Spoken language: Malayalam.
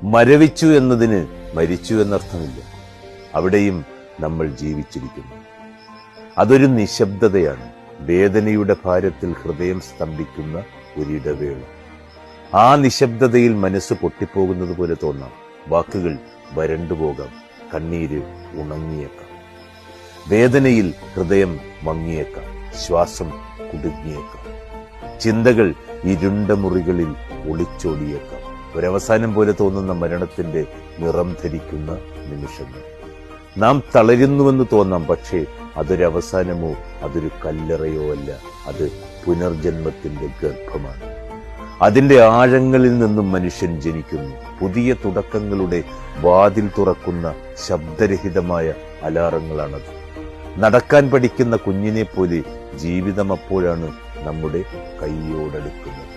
മരവിച്ചു എന്നതിന് മരിച്ചു എന്നർത്ഥമില്ല. അവിടെയും നമ്മൾ ജീവിച്ചിരിക്കുന്നു. അതൊരു നിശബ്ദതയാണ്, വേദനയുടെ ഭാരത്തിൽ ഹൃദയം സ്തംഭിക്കുന്ന ഒരിടവേള. ആ നിശബ്ദതയിൽ മനസ്സ് പൊട്ടിപ്പോകുന്നത് പോലെ തോന്നാം. വാക്കുകൾ വരണ്ടുപോകാം, കണ്ണീര് ഉണങ്ങിയേക്കാം, വേദനയിൽ ഹൃദയം മങ്ങിയേക്കാം, ശ്വാസം കുടുങ്ങിയേക്കാം, ചിന്തകൾ ഇരുണ്ട മുറികളിൽ ഒളിച്ചോടിയേക്കാം. ഒരവസാനം പോലെ തോന്നുന്ന മരണത്തിന്റെ നിറം ധരിക്കുന്ന നിമിഷങ്ങൾ. നാം തളരുന്നുവെന്ന് തോന്നാം, പക്ഷേ അതൊരവസാനമോ അതൊരു കല്ലറയോ അല്ല, അത് പുനർജന്മത്തിന്റെ ഗർഭമാണ്. അതിന്റെ ആഴങ്ങളിൽ നിന്നും മനുഷ്യൻ ജനിക്കുന്നു. പുതിയ തുടക്കങ്ങളുടെ വാതിൽ തുറക്കുന്ന ശബ്ദരഹിതമായ അലാറങ്ങളാണത്. നടക്കാൻ പഠിക്കുന്ന കുഞ്ഞിനെ പോലെ ജീവിതം അപ്പോഴാണ് നമ്മുടെ കൈയോടടുക്കുന്നത്.